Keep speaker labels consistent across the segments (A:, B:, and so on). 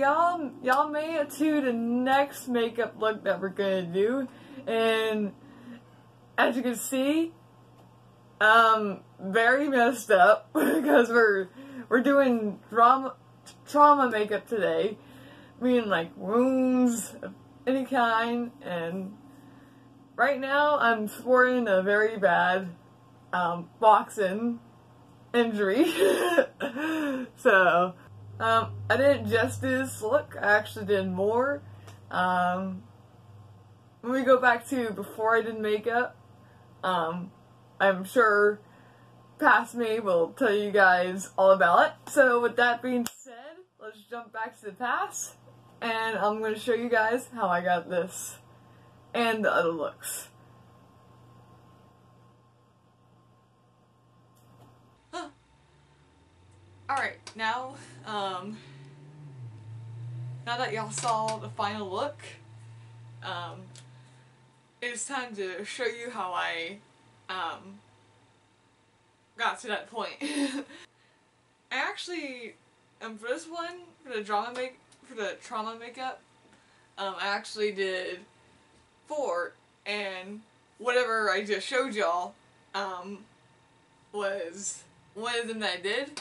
A: y'all made it to the next makeup look that we're gonna do, and as you can see, very messed up because we're doing trauma makeup today, meaning like wounds of any kind, and right now I'm sporting a very bad boxing injury. So I didn't just do this look, I actually did more. When we go back to before I did makeup, I'm sure past me will tell you guys all about it. So with that being said, let's jump back to the past, and I'm going to show you guys how I got this and the other looks. Alright, now that y'all saw the final look, it's time to show you how I got to that point. I actually, for this one, for the trauma makeup, I actually did 4, and whatever I just showed y'all was one of them that I did.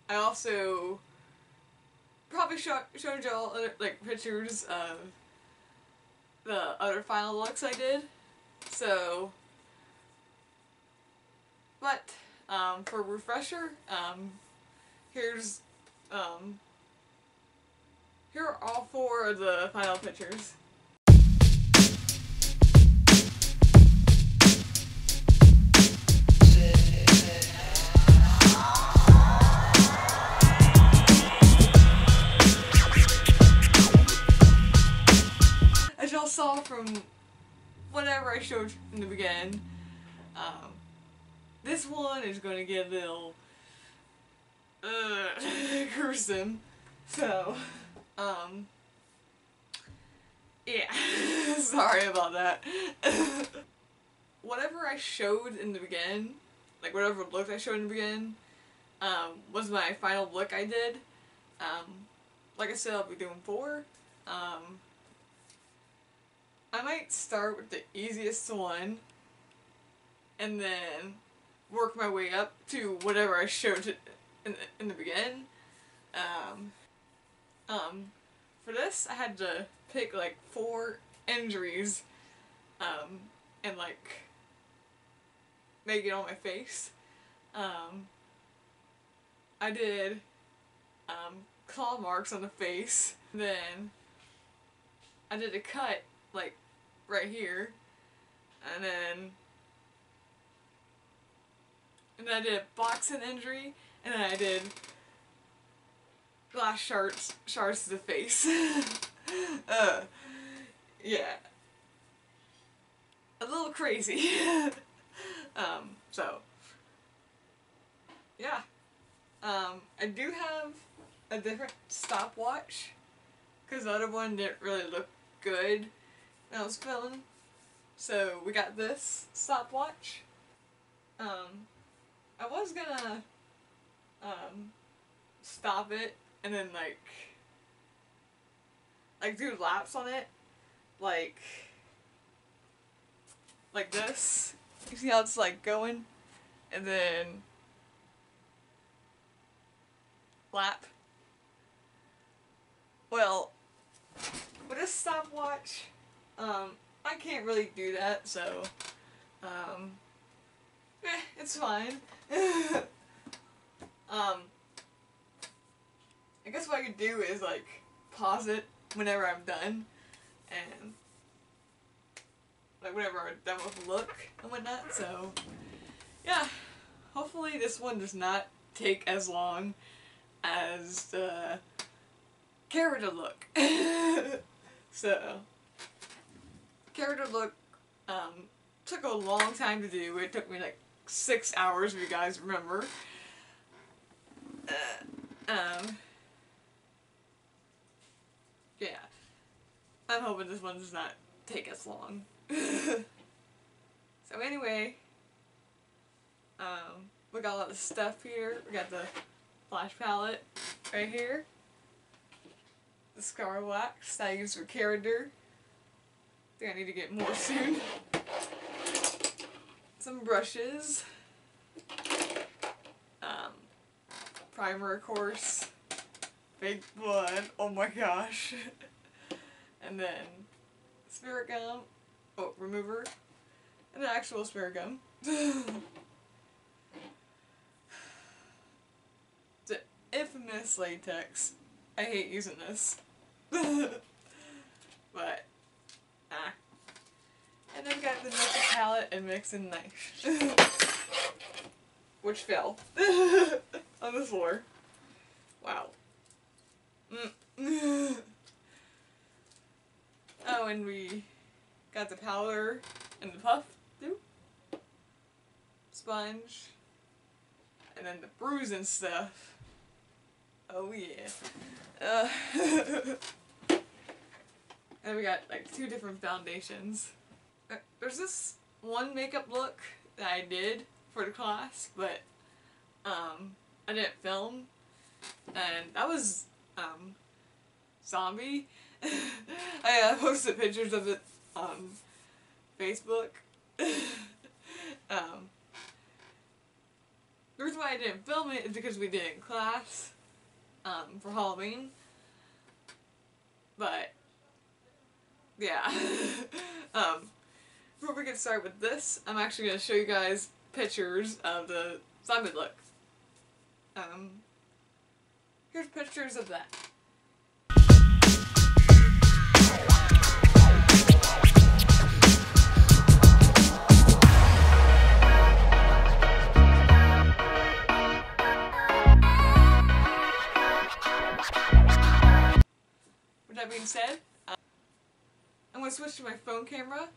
A: I also probably showed y'all other, like, pictures of the other final looks I did. So, but for a refresher, here are all 4 of the final pictures. As y'all saw from whatever I showed in the beginning, this one is going to get a little gruesome. So, yeah, sorry about that. Whatever I showed in the beginning, like whatever look I showed in the beginning, was my final look I did. Like I said, I'll be doing 4. I might start with the easiest one, and then work my way up to whatever I showed in the beginning. For this, I had to pick like 4 injuries, and like make it on my face. I did claw marks on the face, then I did a cut like right here, and then I did a boxing injury, and then I did glass shards to the face. Yeah. A little crazy. So, yeah. I do have a different stopwatch, because the other one didn't really look good when I was filming. So we got this stopwatch. I was gonna stop it and then like do laps on it, like this. You see how it's like going, and then lap. Well, with this stopwatch, I can't really do that, so it's fine. I guess what I could do is like pause it whenever I'm done, and like whenever I'm done with the look and whatnot. So yeah, hopefully this one does not take as long as the character look. So character look took a long time to do. It took me like 6 hours, if you guys remember. Yeah. I'm hoping this one does not take as long. So anyway, we got a lot of stuff here. We got the flash palette right here. the scar wax that I use for character. I think I need to get more soon. Some brushes. Primer, of course. Fake blood. Oh my gosh. And then spirit gum. Oh, remover. And an actual spirit gum. The infamous latex. I hate using this. But, And then got the mixing palette and mixing knife. Which fell. On the floor. Wow. Oh, and we got the powder and the puff too. Sponge. And then the bruise and stuff. Oh yeah. And we got like 2 different foundations. There's this one makeup look that I did for the class, but I didn't film, and that was zombie. I posted pictures of it on Facebook. The reason why I didn't film it is because we did it in class for Halloween. But yeah. Before we get started with this, I'm actually going to show you guys pictures of the zombie look. Here's pictures of that. With that being said, I'm going to switch to my phone camera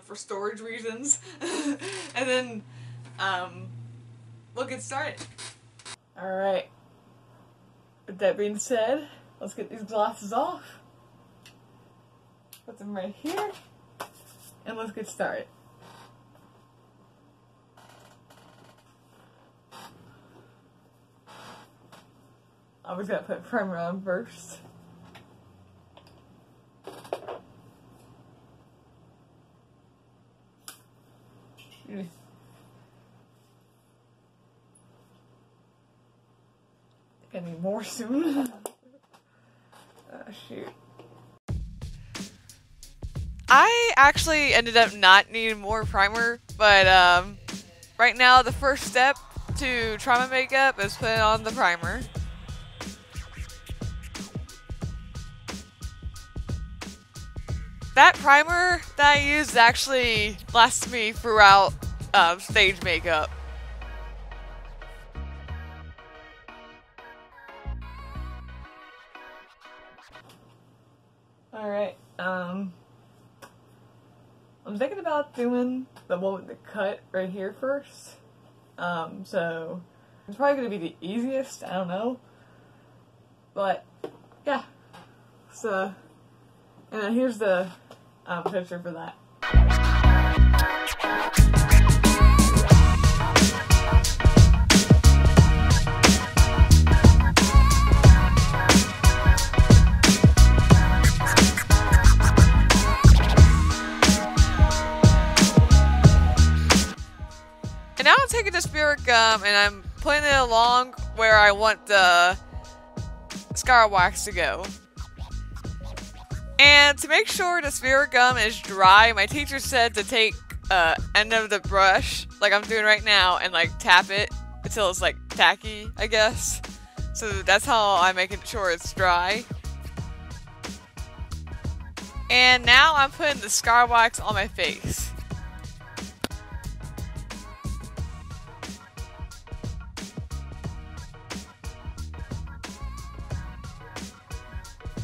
A: for storage reasons, and then we'll get started. Alright, with that being said, let's get these glasses off, put them right here, and let's get started. I always gotta put primer on first. I need more soon. Shoot. I actually ended up not needing more primer, but right now the first step to trauma makeup is putting on the primer. That primer that I used actually lasts me throughout stage makeup. Alright, I'm thinking about doing the one with the cut right here first. So it's probably gonna be the easiest, I don't know. But yeah. So and then here's the picture for that. And now I'm taking the spirit gum and I'm putting it along where I want the scar wax to go. And to make sure the spirit gum is dry, my teacher said to take end of the brush, like I'm doing right now, and like tap it until it's like tacky, I guess. So that's how I'm making sure it's dry. And now I'm putting the scar wax on my face.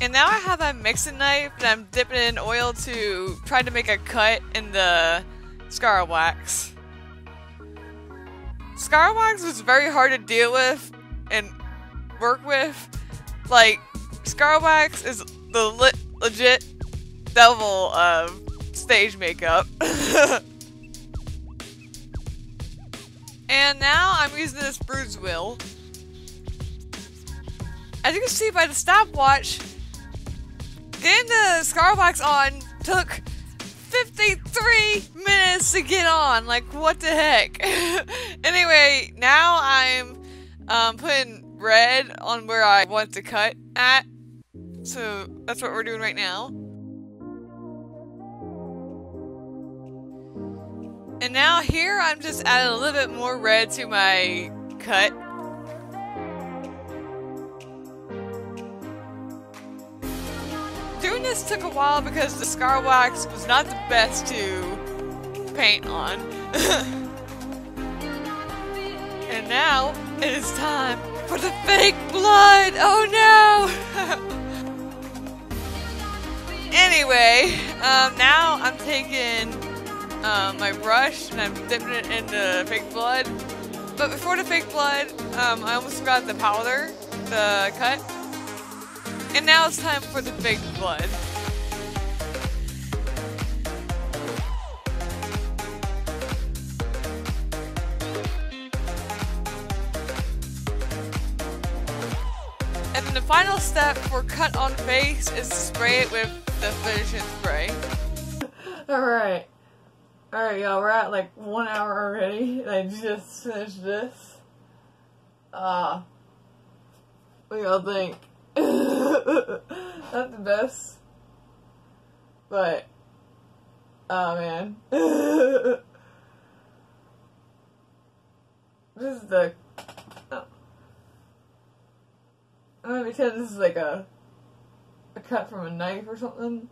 A: And now I have a mixing knife and I'm dipping it in oil to try to make a cut in the scar wax. Scar wax was very hard to deal with and work with. Like, scar wax is the legit devil of stage makeup. And now I'm using this bruise wheel. As you can see by the stopwatch,
B: Getting the scar wax on took 53 minutes to get on. Like, what the heck? Anyway, now I'm putting red on where I want to cut at. So that's what we're doing right now. And now here I'm just adding a little bit more red to my cut. Doing this took a while because the scar wax was not the best to paint on. And now it is time for the fake blood! Oh no! Anyway, now I'm taking my brush and I'm dipping it into fake blood. But before the fake blood, I almost forgot the powder, the cut. And now it's time for the fake blood. And then the final step for cut on face is to spray it with the finishing spray.
A: Alright. Alright, y'all, we're at like 1 hour already. And I just finished this. What do y'all think? Not the best. But, oh man. This is the, oh. I'm gonna pretend this is like a cut from a knife or something.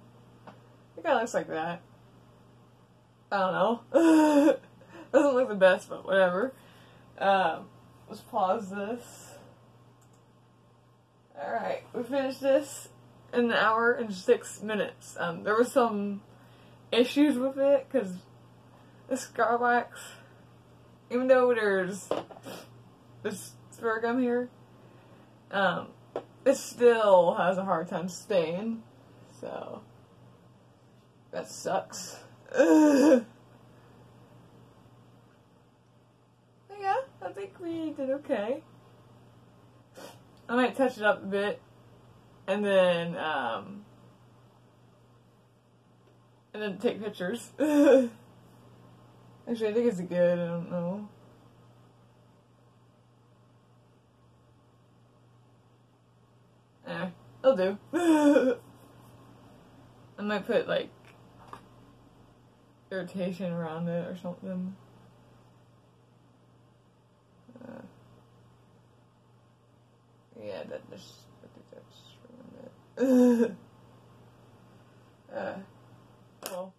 A: It kinda looks like that. I don't know. Doesn't look the best, but whatever. Let's pause this. Alright, we finished this in 1 hour and 6 minutes. There was some issues with it, because the scar wax, even though there's this spray gum here, it still has a hard time staying, so that sucks. But yeah, I think we did okay. I might touch it up a bit, and then take pictures. Actually, I think it's good, I don't know. It'll do. I might put, like, irritation around it or something. Yeah, I think that's ruined it. Well.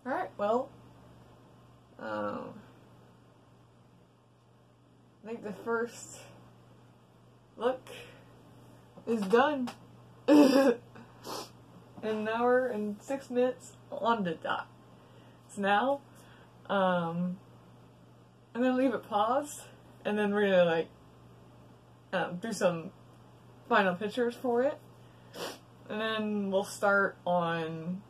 A: Alright, well. I think the first look is done. In 1 hour and 6 minutes on the dot. So now, I'm gonna leave it paused, and then we're gonna like do some final pictures for it, and then we'll start on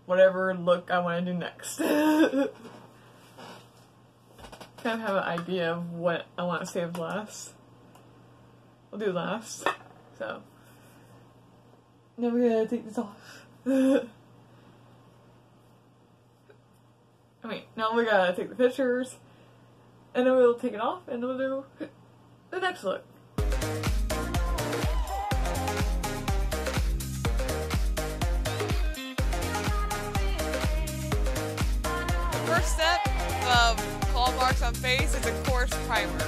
A: whatever look I want to do next. Kind of have an idea of what I want to save last. We'll do last. So now we're gonna take this off. Now we gotta take the pictures, and then we'll take it off, and we'll do the next look.
B: First step of claw marks on face is, of course, primer.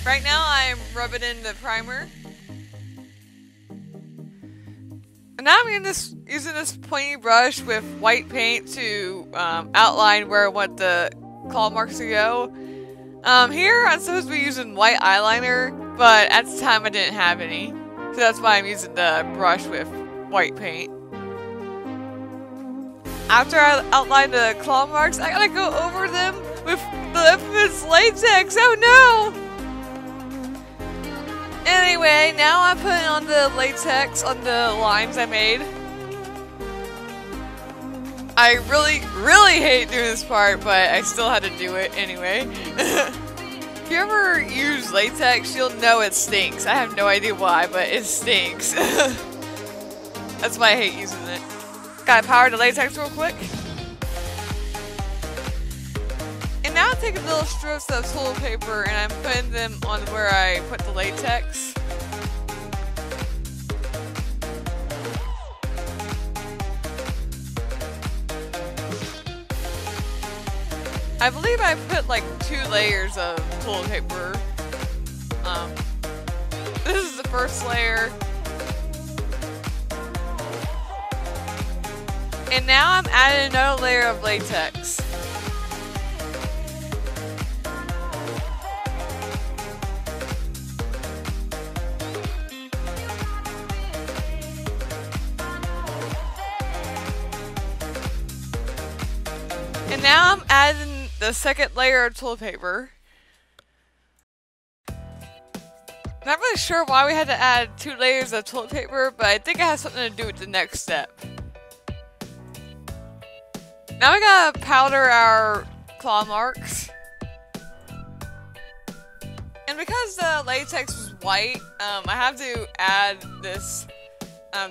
B: Right now I'm rubbing in the primer. And now I'm using this pointy brush with white paint to outline where I want the claw marks to go. Here I'm supposed to be using white eyeliner, but at the time I didn't have any. So that's why I'm using the brush with white paint. After I outline the claw marks, I gotta go over them with the infamous latex. Oh no! Anyway, Okay, now I'm putting on the latex on the lines I made. I really hate doing this part, but I still had to do it anyway. If you ever use latex, you'll know it stinks. I have no idea why, but it stinks. That's why I hate using it. Gotta power the latex real quick. And now I'm taking little strips of toilet paper and I'm putting them on where I put the latex. I believe I put like 2 layers of toilet paper. This is the first layer. And now I'm adding another layer of latex. And now I'm adding the second layer of toilet paper. Not really sure why we had to add 2 layers of toilet paper, but I think it has something to do with the next step. Now we gotta powder our claw marks. And because the latex was white, I have to add this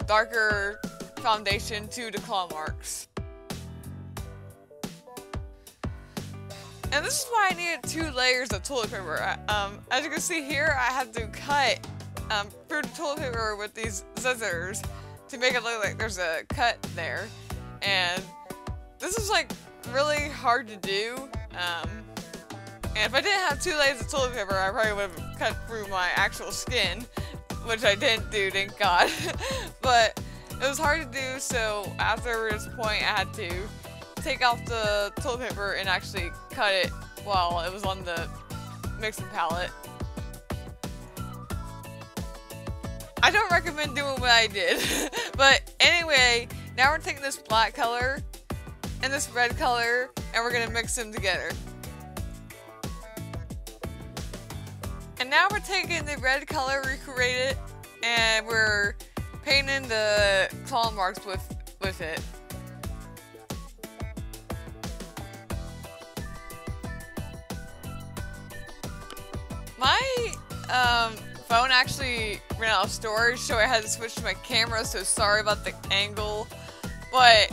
B: darker foundation to the claw marks. And this is why I needed 2 layers of toilet paper. As you can see here, I had to cut through the toilet paper with these scissors to make it look like there's a cut there. And this is like really hard to do. And if I didn't have 2 layers of toilet paper, I probably would have cut through my actual skin, which I didn't do, thank God. But it was hard to do, so after this point, I had to take off the toilet paper and actually cut it while it was on the mixing palette. I don't recommend doing what I did. But anyway, now we're taking this black color and this red color and we're gonna mix them together. And now we're taking the red color we created and we're painting the claw marks with it. My phone actually ran out of storage, so I had to switch to my camera, so sorry about the angle. But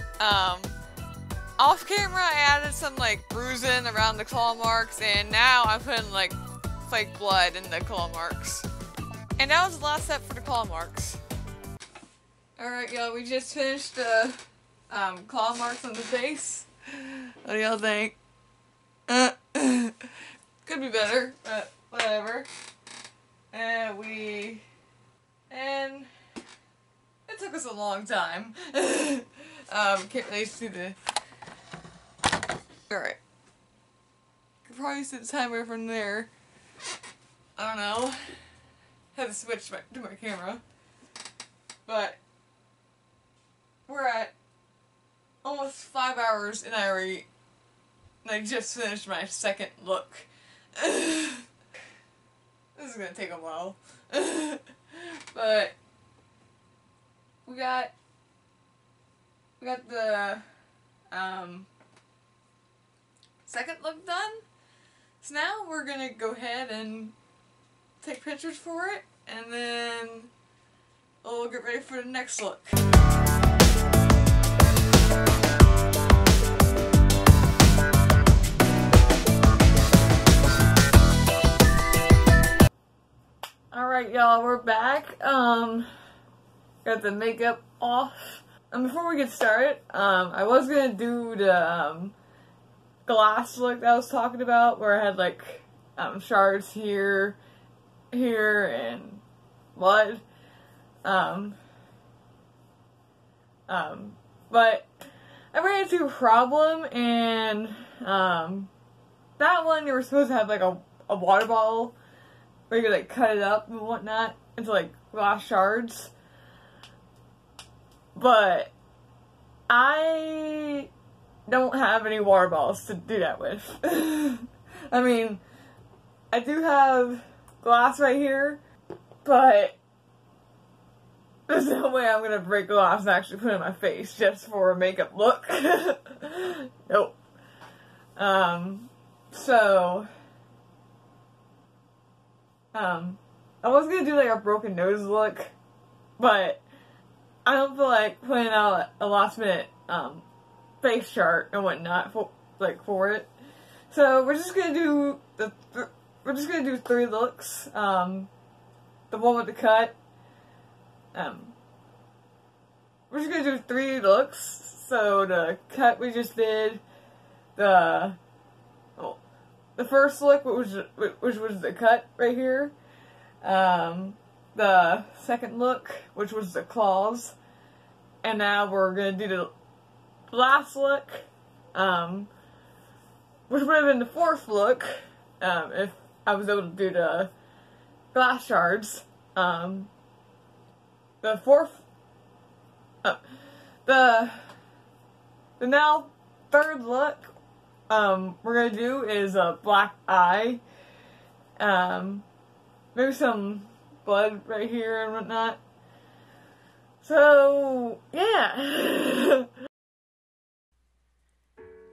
B: off camera I added some like bruising around the claw marks, and now I'm putting like fake blood in the claw marks. And that was the last step for the claw marks. Alright y'all, we just finished the claw marks on the face. What do y'all think? Could be better, but whatever. And it took us a long time. Can't really see the... Alright. Could probably see the timer from there. I don't know. Had to switch to my camera. But we're at almost 5 hours and I just finished my second look. This is gonna take a while. But we got the second look done. So now we're gonna go ahead and take pictures for it, and then we'll get ready for the next look. Alright y'all, we're back. Got the makeup off. And before we get started, I was gonna do the glass look that I was talking about, where I had like shards here, and blood. But I ran into a problem, and that one you were supposed to have like a water bottle where you could like cut it up and whatnot into like glass shards. But I don't have any water bottles to do that with. I mean, I do have glass right here, but
A: there's no way I'm gonna break glass and actually put it on my face just for a makeup look. Nope. I was gonna do like a broken nose look, but I don't feel like putting out a last minute, face chart and whatnot for it. So we're just gonna do three looks. The one with the cut. We're just gonna do 3 looks. So the cut we just did, the first look, which was the cut right here. The second look, which was the claws, and now we're gonna do the last look, which would have been the 4th look, if I was able to do the glass shards. The 4th, the now 3rd look, we're gonna do is a black eye, maybe some blood right here and whatnot. So, yeah.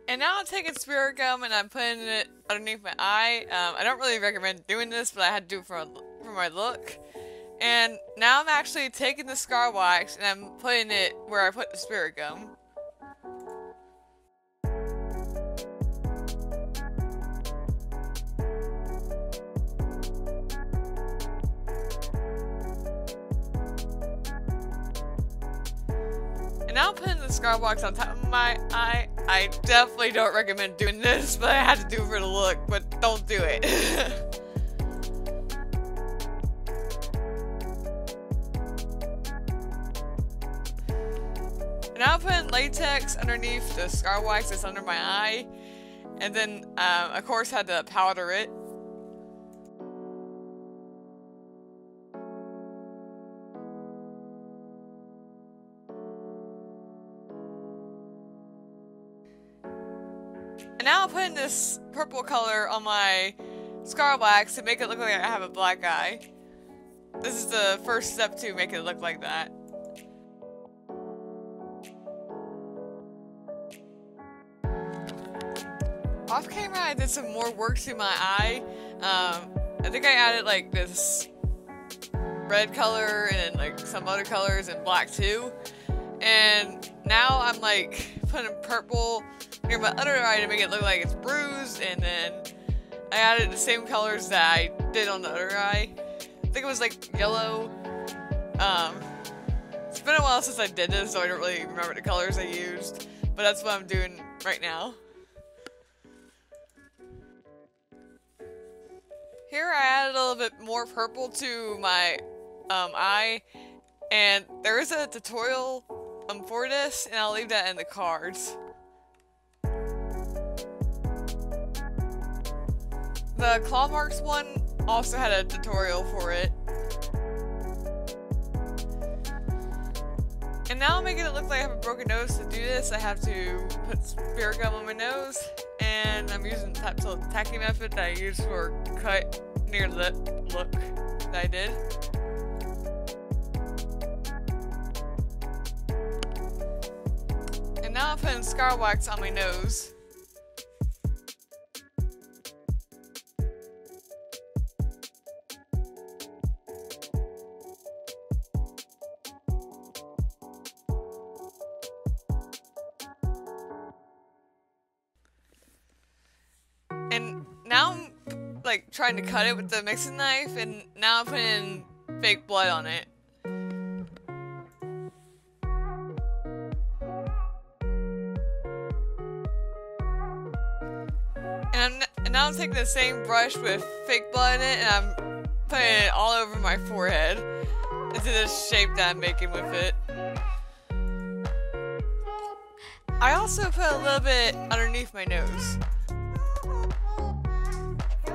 B: And now I'm taking spirit gum and I'm putting it underneath my eye. I don't really recommend doing this, but I had to do it for my look. And now I'm actually taking the scar wax and I'm putting it where I put the spirit gum. And now I'm putting the scar wax on top of my eye. I definitely don't recommend doing this, but I had to do it for the look, but don't do it. And now I'm putting latex underneath the scar wax that's under my eye. And then, of course, had to powder it. And now I'm putting this purple color on my scar wax to make it look like I have a black eye. This is the first step to make it look like that. Off camera, I did some more work to my eye. I think I added like this red color and then like some other colors and black too. And now I'm like putting purple near my other eye to make it look like it's bruised, and then I added the same colors that I did on the other eye. I think it was like yellow. It's been a while since I did this, so I don't really remember the colors I used, but that's what I'm doing right now. Here I added a little bit more purple to my eye, and there is a tutorial for this, and I'll leave that in the cards. The claw marks one also had a tutorial for it. And now making it look like I have a broken nose. To do this, I have to put spirit gum on my nose, and I'm using the tactile tacking method that I used for cut near lip look that I did. And now I'm putting scar wax on my nose. And now I'm like trying to cut it with the mixing knife, and now I'm putting fake blood on it. And now I'm taking the same brush with fake blood in it, and I'm putting it all over my forehead into this shape that I'm making with it. I also put a little bit underneath my nose.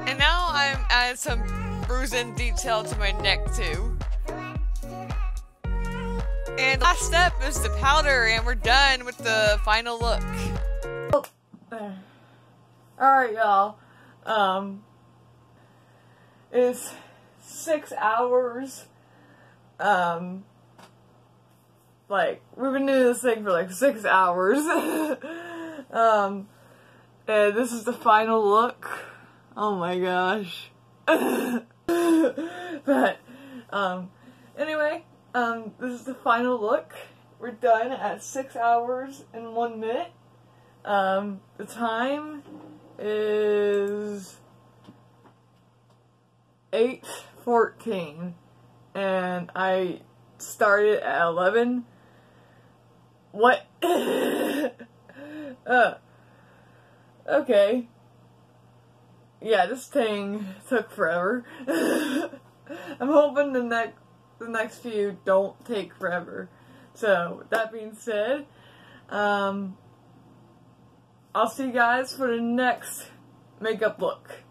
B: And now I'm adding some bruising detail to my neck too. And the last step is the powder, and we're done with the final look.
A: Alright, y'all. It's 6 hours. like, we've been doing this thing for like 6 hours. And this is the final look. Oh my gosh. But, anyway, this is the final look. We're done at 6 hours and 1 minute. The time is 8:14, and I started at 11. What? Okay. Yeah, this thing took forever. I'm hoping the next few don't take forever. So, with that being said, I'll see you guys for the next makeup look.